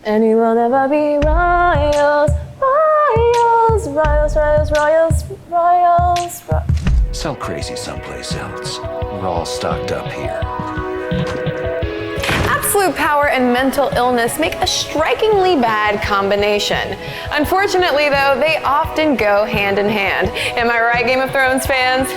And we will never be royals, royals, royals, royals, royals, royals, Sell crazy someplace else. We're all stocked up here. Absolute power and mental illness make a strikingly bad combination. Unfortunately, though, they often go hand in hand. Am I right, Game of Thrones fans?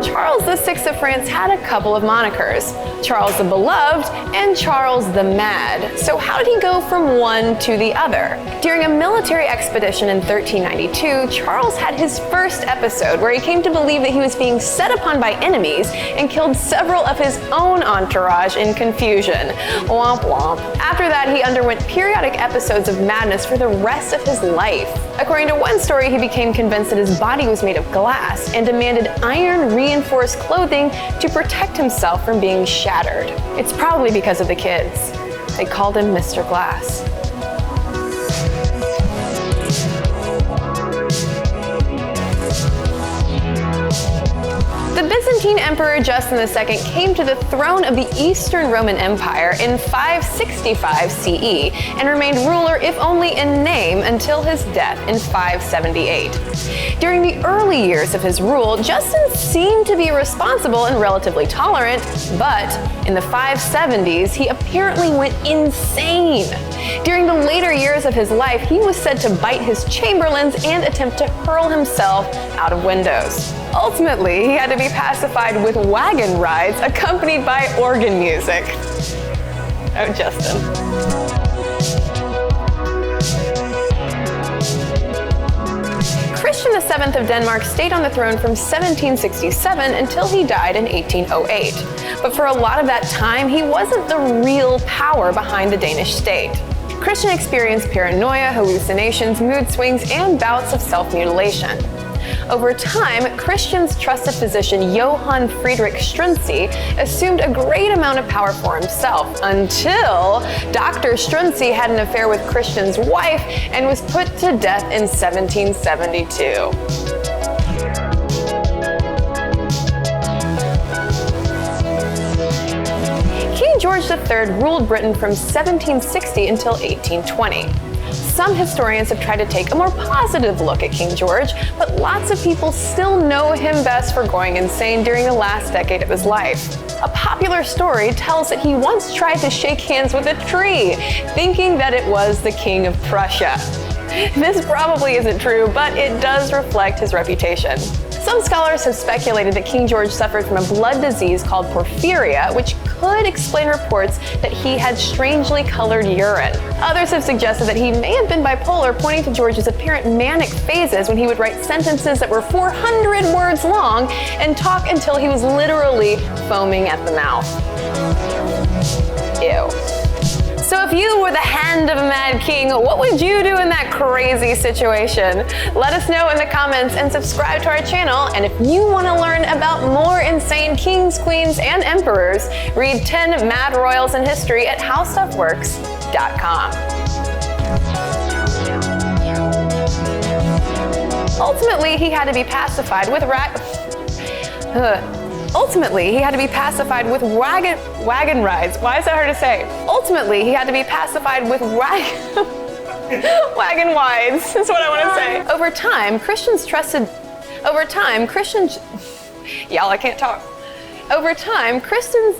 Charles VI of France had a couple of monikers, Charles the Beloved and Charles the Mad. So how did he go from one to the other? During a military expedition in 1392, Charles had his first episode where he came to believe that he was being set upon by enemies and killed several of his own entourage in confusion. Womp womp. After that, he underwent periodic episodes of madness for the rest of his life. According to one story, he became convinced that his body was made of glass and demanded iron reinforced clothing to protect himself from being shattered. It's probably because of the kids. They called him Mr. Glass. The Byzantine Emperor Justin II came to the throne of the Eastern Roman Empire in 565 CE and remained ruler, if only in name, until his death in 578. During the early years of his rule, Justin seemed to be responsible and relatively tolerant, but in the 570s, he apparently went insane. During the later years of his life, he was said to bite his chamberlains and attempt to hurl himself out of windows. Ultimately, he had to be pacified with wagon rides accompanied by organ music. Oh, Justin. Christian VII of Denmark stayed on the throne from 1767 until he died in 1808. But for a lot of that time, he wasn't the real power behind the Danish state. Christian experienced paranoia, hallucinations, mood swings, and bouts of self-mutilation. Over time, Christian's trusted physician Johann Friedrich Struensee assumed a great amount of power for himself until Dr. Struensee had an affair with Christian's wife and was put to death in 1772. King George III ruled Britain from 1760 until 1820. Some historians have tried to take a more positive look at King George, but lots of people still know him best for going insane during the last decade of his life. A popular story tells that he once tried to shake hands with a tree, thinking that it was the King of Prussia. This probably isn't true, but it does reflect his reputation. Some scholars have speculated that King George suffered from a blood disease called porphyria, which could explain reports that he had strangely colored urine. Others have suggested that he may have been bipolar, pointing to George's apparent manic phases when he would write sentences that were 400 words long and talk until he was literally foaming at the mouth. Ew. So if you were the hand of a mad king, what would you do in that crazy situation? Let us know in the comments and subscribe to our channel. And if you want to learn about more insane kings, queens, and emperors, read 10 Mad Royals in History at howstuffworks.com. Ultimately, he had to be pacified with wagon rides. Why is that hard to say? Ultimately, he had to be pacified with wagon wides, is what I want to say. Over time, Christians... Y'all, I can't talk. Over time, Christians...